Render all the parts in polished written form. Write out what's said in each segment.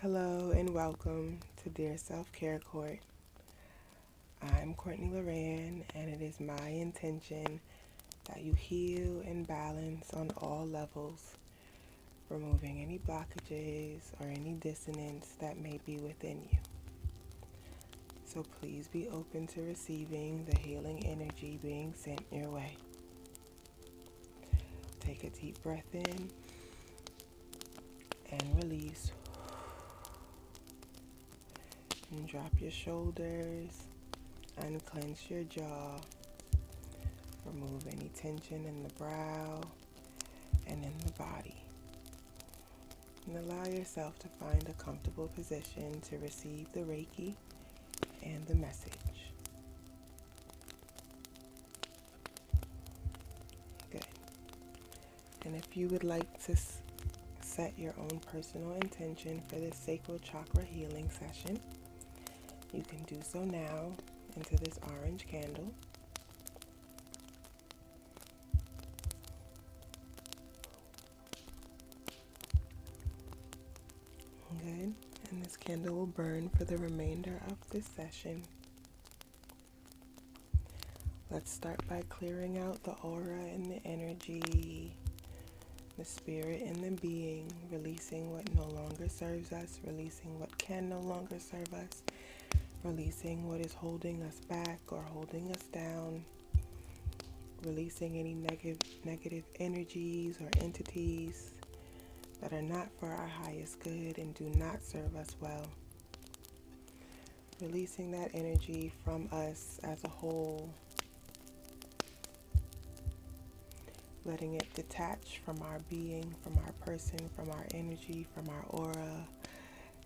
Hello and welcome to Dear Self-Care Court. I'm Courtney Lauran, and it is my intention that you heal and balance on all levels, removing any blockages or any dissonance that may be within you. So please be open to receiving the healing energy being sent your way. Take a deep breath in and release. And drop your shoulders, unclench your jaw, remove any tension in the brow and in the body. And allow yourself to find a comfortable position to receive the Reiki and the message. Good. And if you would like to set your own personal intention for this Sacral Chakra healing session, you can do so now into this orange candle. Good. And this candle will burn for the remainder of this session. Let's start by clearing out the aura and the energy, the spirit and the being, releasing what no longer serves us, releasing what can no longer serve us, releasing what is holding us back or holding us down, releasing any negative energies or entities that are not for our highest good and do not serve us well. Releasing that energy from us as a whole, letting it detach from our being, from our person, from our energy, from our aura,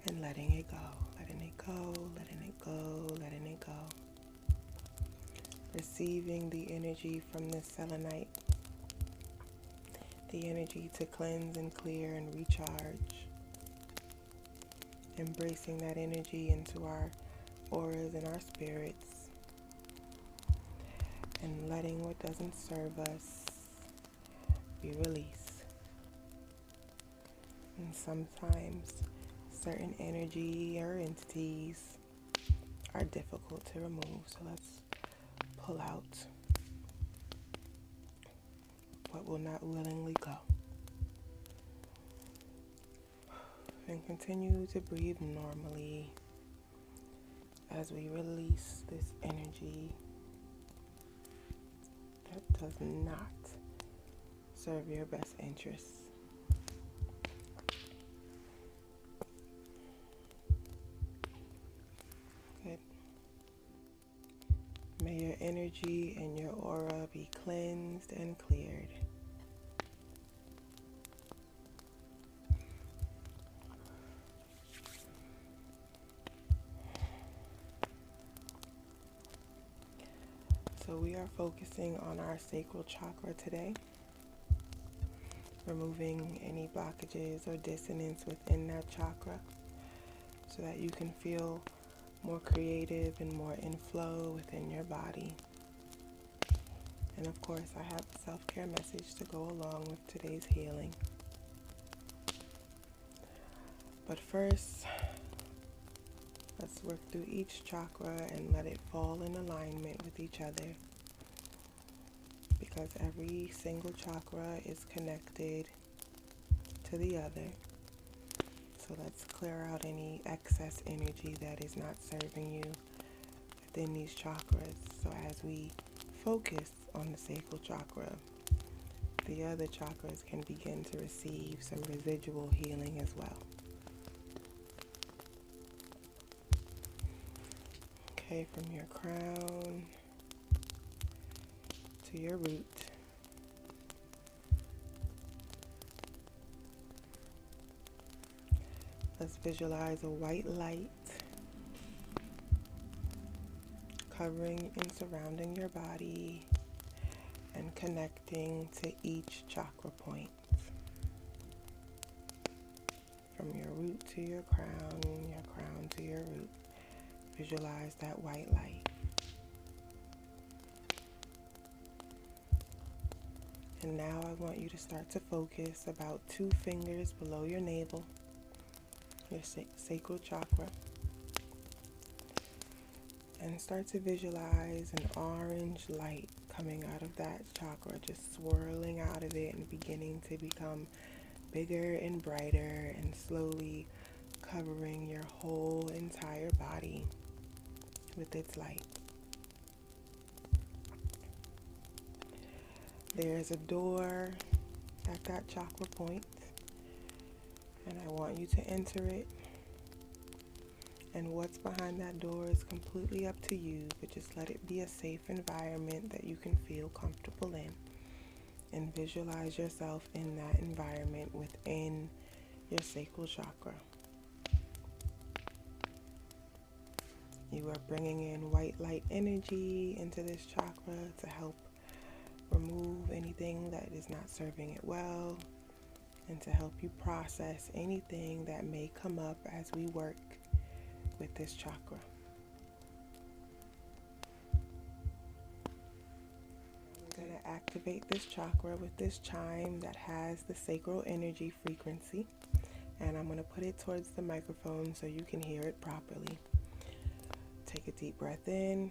and letting it go, letting it go, letting it go, letting it go. Receiving the energy from this selenite, the energy to cleanse and clear and recharge. Embracing that energy into our auras and our spirits, and letting what doesn't serve us be released. And sometimes certain energy or entities are difficult to remove, so let's pull out what will not willingly go. And continue to breathe normally as we release this energy that does not serve your best interests. Good. May your energy and your aura be cleansed and cleared. So we are focusing on our sacral chakra today, removing any blockages or dissonance within that chakra so that you can feel more creative and more in flow within your body. And of course, I have a self-care message to go along with today's healing. But first, let's work through each chakra and let it fall in alignment with each other, because every single chakra is connected to the other. So let's clear out any excess energy that is not serving you within these chakras. So as we focus on the sacral chakra, the other chakras can begin to receive some residual healing as well. Okay, from your crown to your root. Let's visualize a white light covering and surrounding your body and connecting to each chakra point. From your root to your crown to your root. Visualize that white light. And now I want you to start to focus about 2 fingers below your navel your sacral chakra, and start to visualize an orange light coming out of that chakra, just swirling out of it and beginning to become bigger and brighter and slowly covering your whole entire body with its light. There's a door at that chakra point, and I want you to enter it. And what's behind that door is completely up to you, but just let it be a safe environment that you can feel comfortable in. And visualize yourself in that environment within your sacral chakra. You are bringing in white light energy into this chakra to help remove anything that is not serving it well, and to help you process anything that may come up as we work with this chakra. We're going to activate this chakra with this chime that has the sacral energy frequency, and I'm going to put it towards the microphone so you can hear it properly. Take a deep breath in.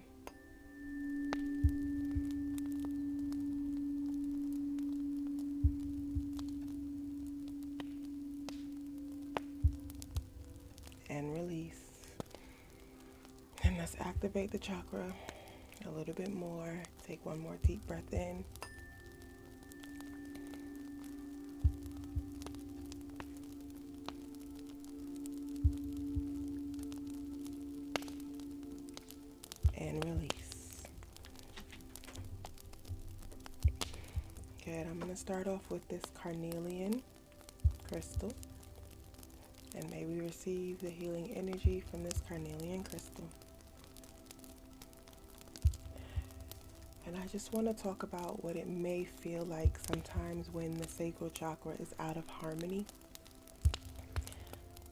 And release. And let's activate the chakra a little bit more. Take one more deep breath in. And release. Good. I'm going to start off with this carnelian crystal. And may we receive the healing energy from this carnelian crystal. And I just want to talk about what it may feel like sometimes when the sacral chakra is out of harmony.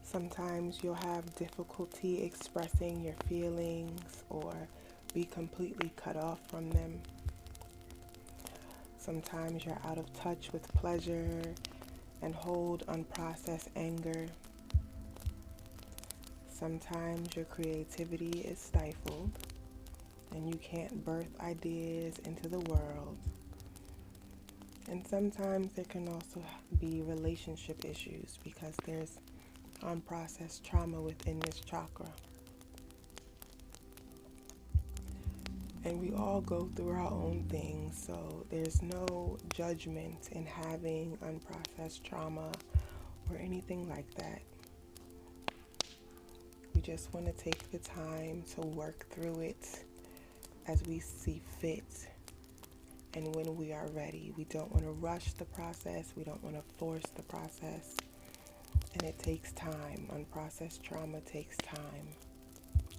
Sometimes you'll have difficulty expressing your feelings or be completely cut off from them. Sometimes you're out of touch with pleasure and hold unprocessed anger. Sometimes your creativity is stifled and you can't birth ideas into the world. And sometimes there can also be relationship issues because there's unprocessed trauma within this chakra. And we all go through our own things, so there's no judgment in having unprocessed trauma or anything like that. We just want to take the time to work through it as we see fit and when we are ready. We don't want to rush the process. We don't want to force the process. And it takes time. Unprocessed trauma takes time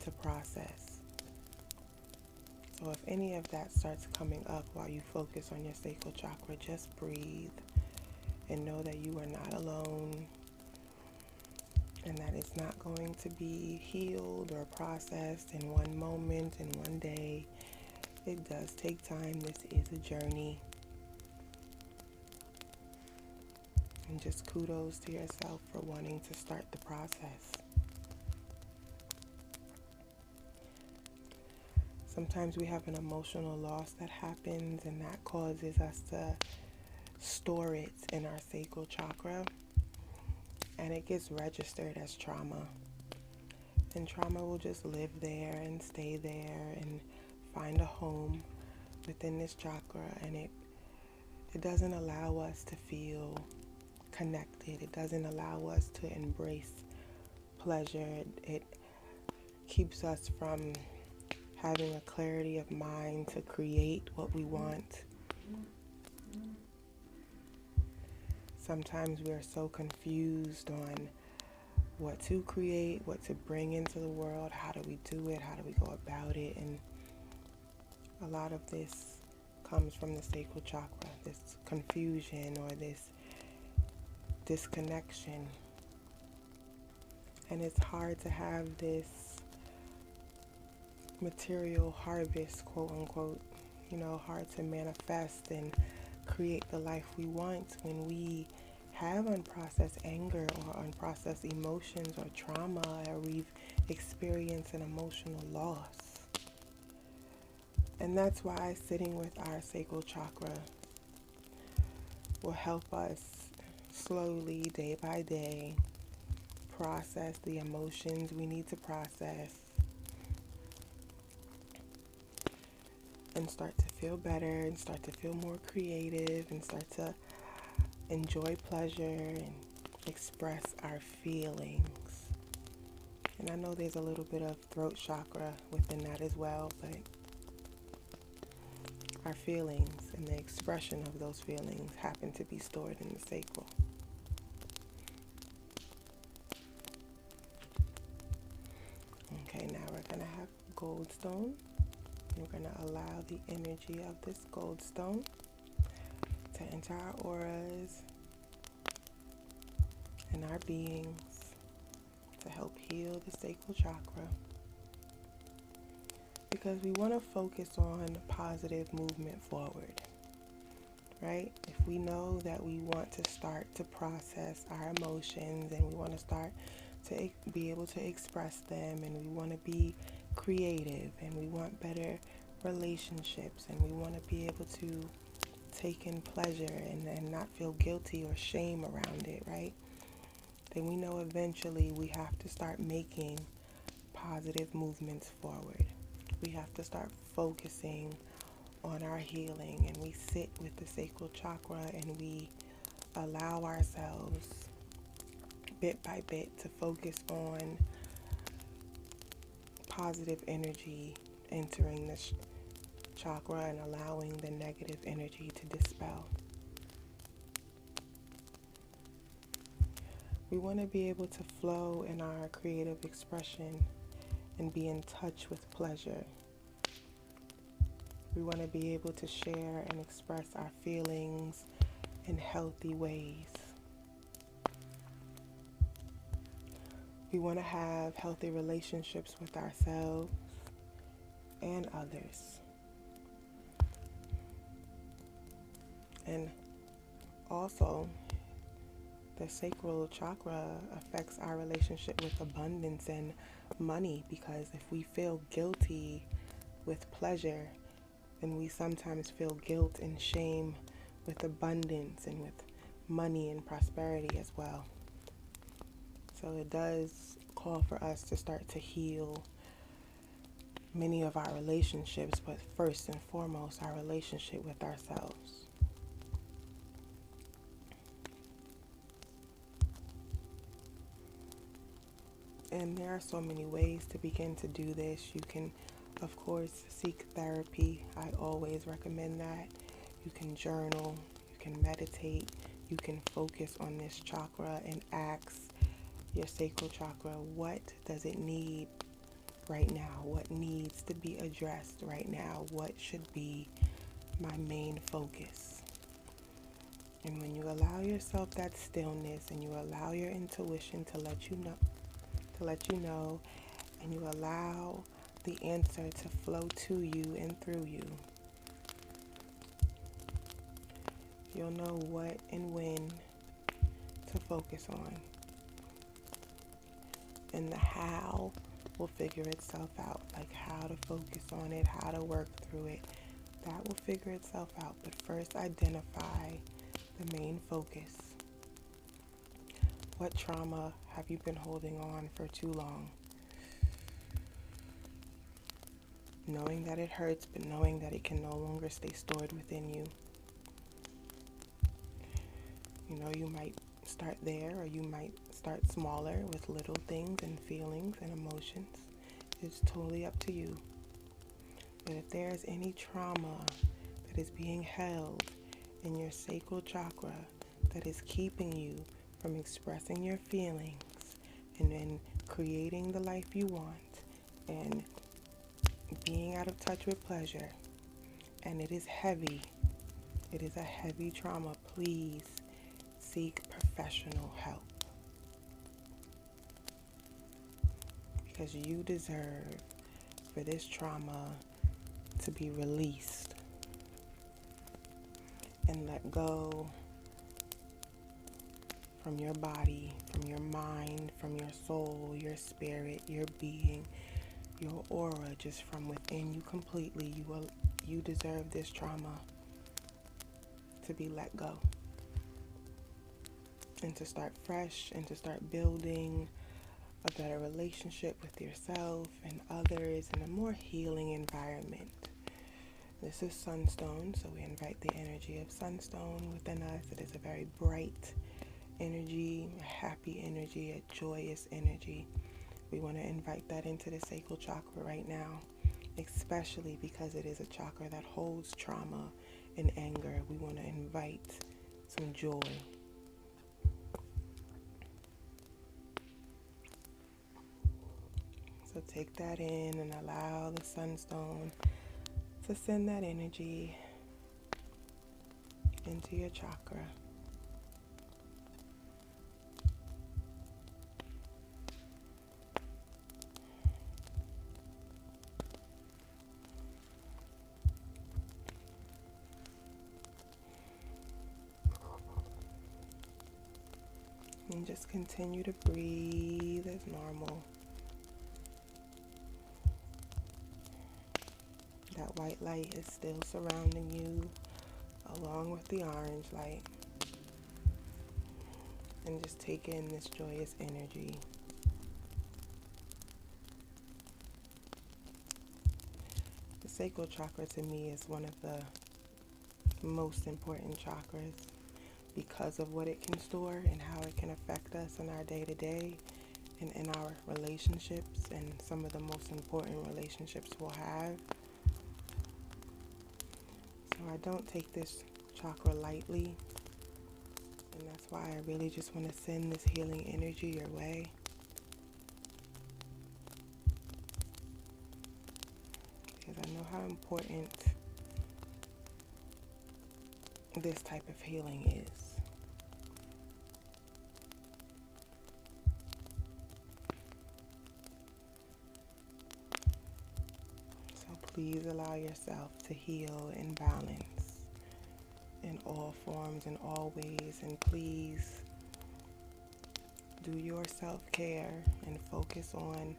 to process. So if any of that starts coming up while you focus on your sacral chakra, just breathe and know that you are not alone and that it's not going to be healed or processed in one moment, in one day. It does take time. This is a journey. And just kudos to yourself for wanting to start the process. Sometimes we have an emotional loss that happens, and that causes us to store it in our sacral chakra, and it gets registered as trauma. And trauma will just live there and stay there and find a home within this chakra, and it doesn't allow us to feel connected. It doesn't allow us to embrace pleasure. It keeps us from having a clarity of mind to create what we want. Sometimes we are so confused on what to create, what to bring into the world, how do we do it, how do we go about it, and a lot of this comes from the sacral chakra, this confusion or this disconnection. And it's hard to have this material harvest, quote unquote, hard to manifest and create the life we want when we have unprocessed anger or unprocessed emotions or trauma, or we've experienced an emotional loss. And that's why sitting with our sacral chakra will help us slowly, day by day, process the emotions we need to process and start to feel better and start to feel more creative and start to enjoy pleasure and express our feelings. And I know there's a little bit of throat chakra within that as well, but our feelings and the expression of those feelings happen to be stored in the sacral. Okay, now we're going to have gold stone. We're going to allow the energy of this gold stone to enter our auras and our beings to help heal the sacral chakra. Because we want to focus on positive movement forward, right? If we know that we want to start to process our emotions and we want to start to be able to express them, and we want to be creative, and we want better relationships, and we want to be able to take in pleasure and not feel guilty or shame around it, right? Then we know eventually we have to start making positive movements forward. We have to start focusing on our healing, and we sit with the sacral chakra and we allow ourselves bit by bit to focus on positive energy entering this chakra and allowing the negative energy to dispel. We want to be able to flow in our creative expression and be in touch with pleasure. We want to be able to share and express our feelings in healthy ways. We want to have healthy relationships with ourselves and others. And also, the sacral chakra affects our relationship with abundance and money, because if we feel guilty with pleasure, then we sometimes feel guilt and shame with abundance and with money and prosperity as well. So it does call for us to start to heal many of our relationships, but first and foremost, our relationship with ourselves. And there are so many ways to begin to do this. You can, of course, seek therapy. I always recommend that. You can journal, you can meditate, you can focus on this chakra and ask your sacral chakra, what does it need right now? What needs to be addressed right now? What should be my main focus? And when you allow yourself that stillness and you allow your intuition to let you know, and you allow the answer to flow to you and through you, you'll know what and when to focus on. And the how will figure itself out, like how to focus on it, how to work through it. That will figure itself out. But first, identify the main focus. What trauma have you been holding on for too long? Knowing that it hurts, but knowing that it can no longer stay stored within you. You know, you might start there, or you might start smaller with little things and feelings and emotions. It's totally up to you. But if there's any trauma that is being held in your sacral chakra that is keeping you from expressing your feelings and then creating the life you want and being out of touch with pleasure, and it is heavy, it is a heavy trauma, please seek professional help, because you deserve for this trauma to be released and let go from your body, from your mind, from your soul, your spirit, your being, your aura, just from within you completely. You deserve this trauma to be let go and to start fresh and to start building a better relationship with yourself and others in a more healing environment. This is Sunstone, so we invite the energy of Sunstone within us. It is a very bright energy, a happy energy, a joyous energy. We want to invite that into the Sacral Chakra right now, especially because it is a chakra that holds trauma and anger. We want to invite some joy. So take that in and allow the Sunstone to send that energy into your chakra. And just continue to breathe as normal. That white light is still surrounding you, along with the orange light. And just take in this joyous energy. The sacral chakra to me is one of the most important chakras because of what it can store and how it can affect us in our day-to-day and in our relationships and some of the most important relationships we'll have. So I don't take this chakra lightly, and that's why I really just want to send this healing energy your way. Because I know how important this type of healing is. So please allow yourself to heal in balance in all forms and all ways, and please do your self-care and focus on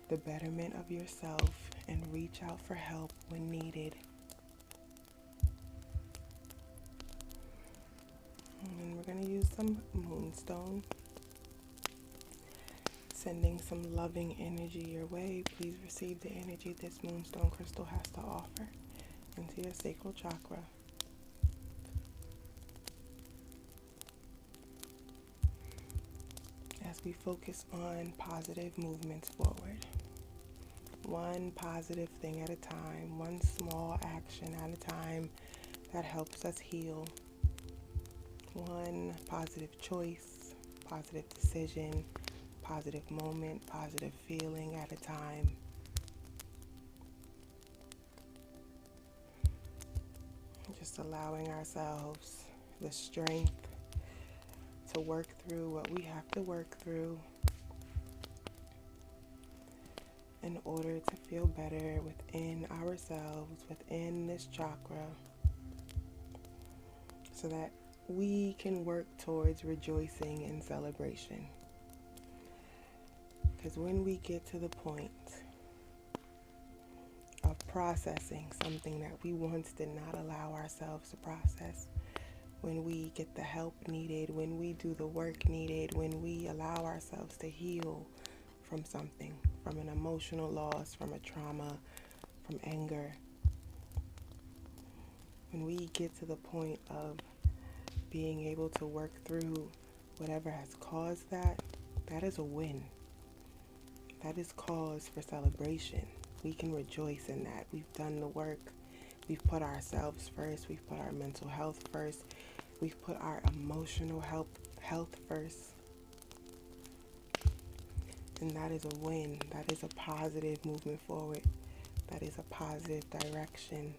the betterment of yourself and reach out for help when needed. And we're going to use some moonstone, sending some loving energy your way. Please receive the energy this moonstone crystal has to offer into your sacral chakra. As we focus on positive movements forward, one positive thing at a time, one small action at a time that helps us heal. One positive choice, positive decision, positive moment, positive feeling at a time. Just allowing ourselves the strength to work through what we have to work through in order to feel better within ourselves, within this chakra, so that we can work towards rejoicing and celebration. Because when we get to the point of processing something that we once did not allow ourselves to process, when we get the help needed, when we do the work needed, when we allow ourselves to heal from something, from an emotional loss, from a trauma, from anger, when we get to the point of being able to work through whatever has caused that, that is a win. That is cause for celebration. We can rejoice in that. We've done the work. We've put ourselves first. We've put our mental health first. We've put our emotional health first. And that is a win. That is a positive movement forward. That is a positive direction.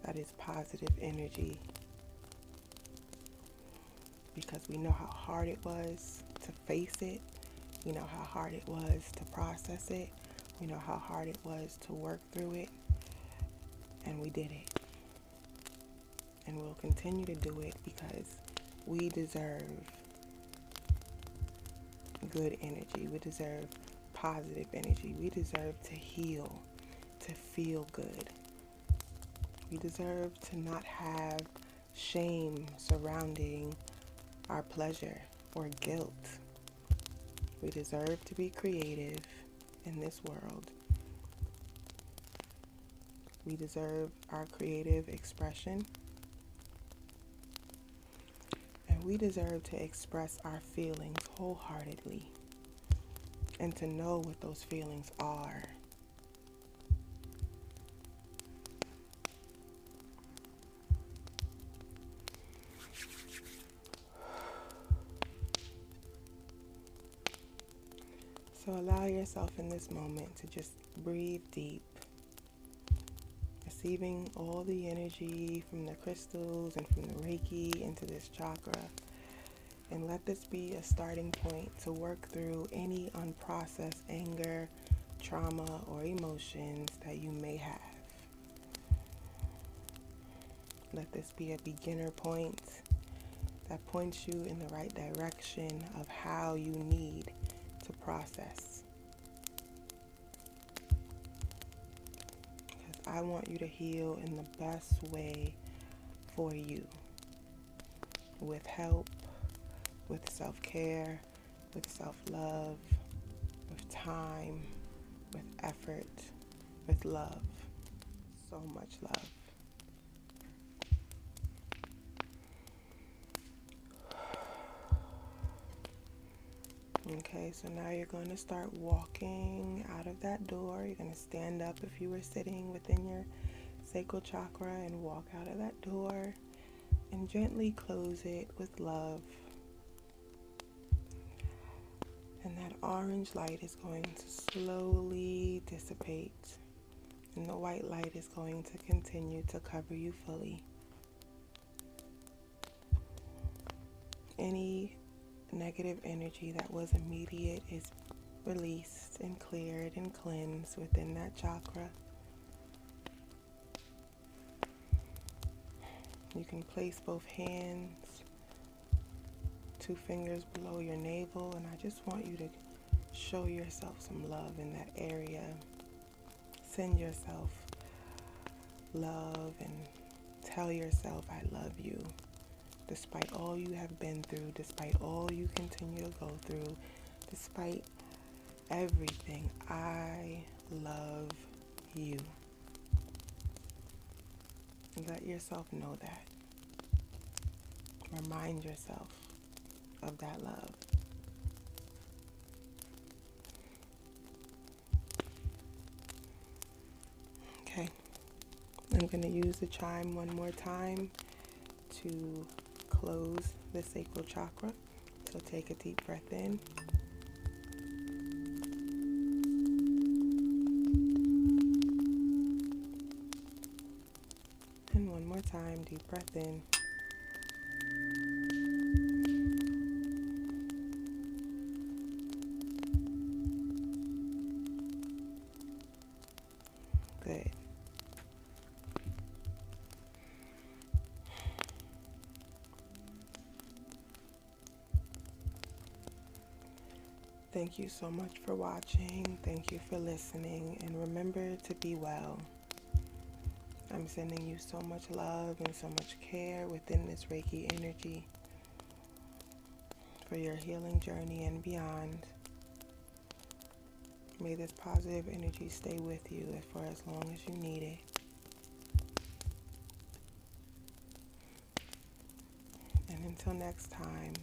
That is positive energy. Because we know how hard it was to face it. We know how hard it was to process it. We know how hard it was to work through it. And we did it. And we'll continue to do it because we deserve good energy. We deserve positive energy. We deserve to heal, to feel good. We deserve to not have shame surrounding our pleasure or guilt. We deserve to be creative in this world. We deserve our creative expression. And we deserve to express our feelings wholeheartedly and to know what those feelings are. So allow yourself in this moment to just breathe deep, receiving all the energy from the crystals and from the Reiki into this chakra. And let this be a starting point to work through any unprocessed anger, trauma, or emotions that you may have. Let this be a beginner point that points you in the right direction of how you need to process. Because I want you to heal in the best way for you, with help, with self-care, with self-love, with time, with effort, with love. So much love. Okay, so now you're going to start walking out of that door. You're going to stand up if you were sitting within your sacral chakra and walk out of that door and gently close it with love. And that orange light is going to slowly dissipate, and the white light is going to continue to cover you fully. Any negative energy that was immediate is released and cleared and cleansed within that chakra. You can place both hands, 2 fingers below your navel, and I just want you to show yourself some love in that area. Send yourself love and tell yourself, I love you. Despite all you have been through, despite all you continue to go through, despite everything, I love you. Let yourself know that. Remind yourself of that love. Okay, I'm going to use the chime one more time to close the sacral chakra. So take a deep breath in. And one more time, deep breath in. Good. Thank you so much for watching. Thank you for listening. And remember to be well. I'm sending you so much love and so much care within this Reiki energy for your healing journey and beyond. May this positive energy stay with you for as long as you need it. And until next time,